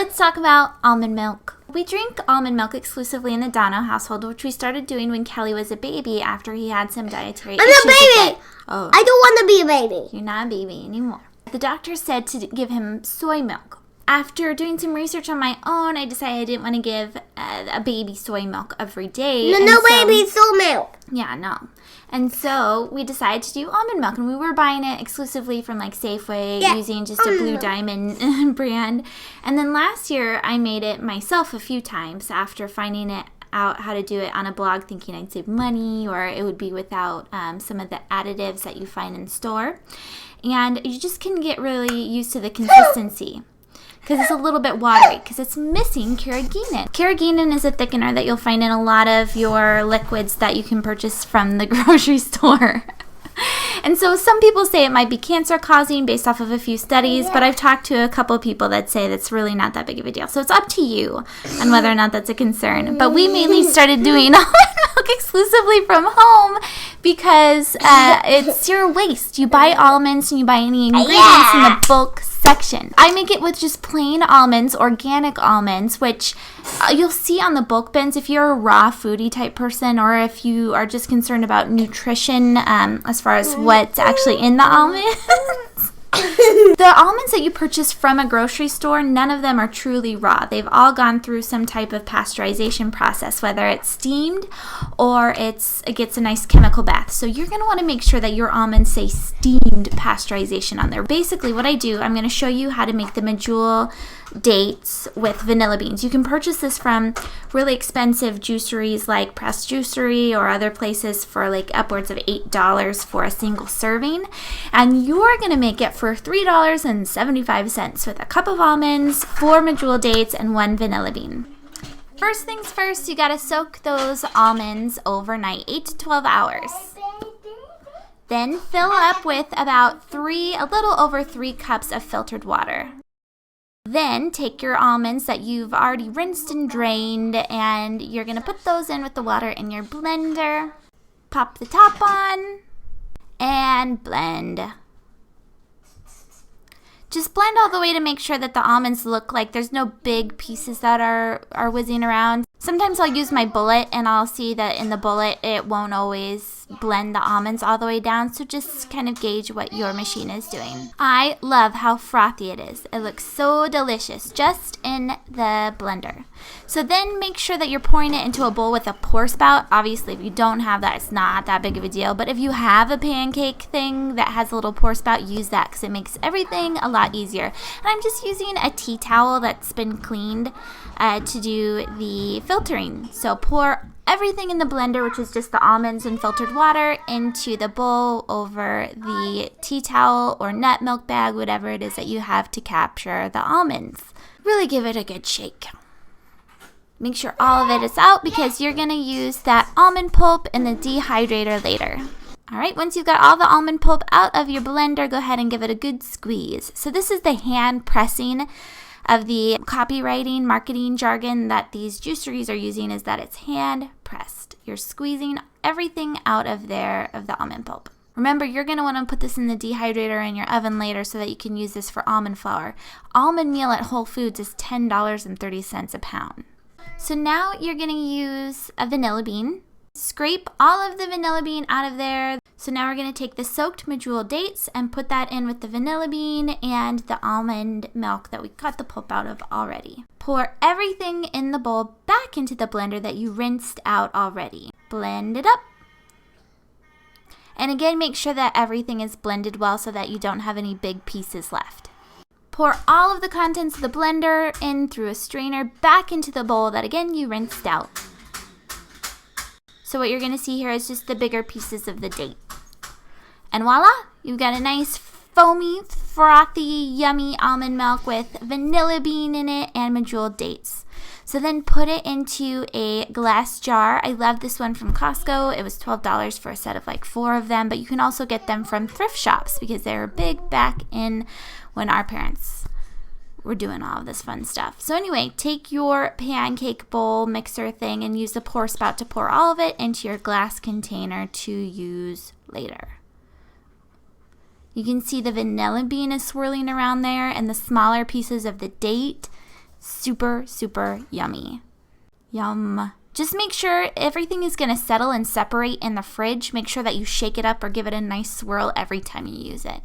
Let's talk about almond milk. We drink almond milk exclusively in the Dono household, which we started doing when Kelly was a baby after he had some dietary issues. I'm a baby! Oh. I don't want to be a baby. You're not a baby anymore. The doctor said to give him soy milk. After doing some research on my own, I decided I didn't want to give a baby soy milk every day. No baby soy milk. Yeah, no. And so we decided to do almond milk, and we were buying it exclusively from like Safeway, using just a Blue Diamond brand. And then last year, I made it myself a few times after finding it out how to do it on a blog, thinking I'd save money or it would be without some of the additives that you find in store. And you just can get really used to the consistency, because it's a little bit watery, because it's missing carrageenan. Carrageenan is a thickener that you'll find in a lot of your liquids that you can purchase from the grocery store. And so some people say it might be cancer-causing based off of a few studies, but I've talked to a couple of people that say that's really not that big of a deal. So it's up to you on whether or not that's a concern. But we mainly started doing almond milk exclusively from home because it's zero waste. You buy almonds and you buy any ingredients in the bulk section. I make it with just plain almonds, organic almonds, which you'll see on the bulk bins if you're a raw foodie type person, or if you are just concerned about nutrition as far as what's actually in the almonds. The almonds that you purchase from a grocery store, none of them are truly raw. They've all gone through some type of pasteurization process, whether it's steamed or it gets a nice chemical bath. So you're going to want to make sure that your almonds say steamed pasteurization on there. Basically what I do, I'm going to show you how to make the medjool dates with vanilla beans. You can purchase this from really expensive juiceries like Pressed Juicery or other places for like upwards of $8 for a single serving. And you're going to make it for $3.75 with a cup of almonds, 4 medjool dates, and 1 vanilla bean. First things first, you got to soak those almonds overnight, 8 to 12 hours. Then fill up with about a little over 3 cups of filtered water. Then take your almonds that you've already rinsed and drained, and you're going to put those in with the water in your blender. Pop the top on and blend. Just blend all the way to make sure that the almonds look like there's no big pieces that are whizzing around. Sometimes I'll use my bullet and I'll see that in the bullet it won't always blend the almonds all the way down, so just kind of gauge what your machine is doing. I love how frothy it is. It looks so delicious just in the blender. So then make sure that you're pouring it into a bowl with a pour spout. Obviously if you don't have that, it's not that big of a deal, but if you have a pancake thing that has a little pour spout, use that because it makes everything a lot easier. And I'm just using a tea towel that's been cleaned to do the filtering. So pour everything in the blender, which is just the almonds and filtered water, into the bowl over the tea towel or nut milk bag, whatever it is that you have to capture the almonds. Really give it a good shake. Make sure all of it is out because you're going to use that almond pulp in the dehydrator later. Alright, once you've got all the almond pulp out of your blender, go ahead and give it a good squeeze. So this is the hand pressing of the copywriting, marketing jargon that these juiceries are using, is that it's hand pressed. You're squeezing everything out of there of the almond pulp. Remember, you're going to want to put this in the dehydrator in your oven later so that you can use this for almond flour. Almond meal at Whole Foods is $10.30 a pound. So now you're going to use a vanilla bean. Scrape all of the vanilla bean out of there. So now we're going to take the soaked medjool dates and put that in with the vanilla bean and the almond milk that we cut the pulp out of already. Pour everything in the bowl back into the blender that you rinsed out already. Blend it up. And again, make sure that everything is blended well so that you don't have any big pieces left. Pour all of the contents of the blender in through a strainer back into the bowl that again you rinsed out. So what you're going to see here is just the bigger pieces of the date. And voila, you've got a nice foamy, frothy, yummy almond milk with vanilla bean in it and medjool dates. So then put it into a glass jar. I love this one from Costco. It was $12 for a set of like 4 of them, but you can also get them from thrift shops because they were big back in when our parents were doing all of this fun stuff. So anyway, take your pancake bowl mixer thing and use the pour spout to pour all of it into your glass container to use later. You can see the vanilla bean is swirling around there and the smaller pieces of the date Super, super yummy. Yum. Just make sure everything is going to settle and separate in the fridge. Make sure that you shake it up or give it a nice swirl every time you use it.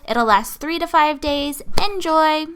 It'll last 3 to 5 days. Enjoy!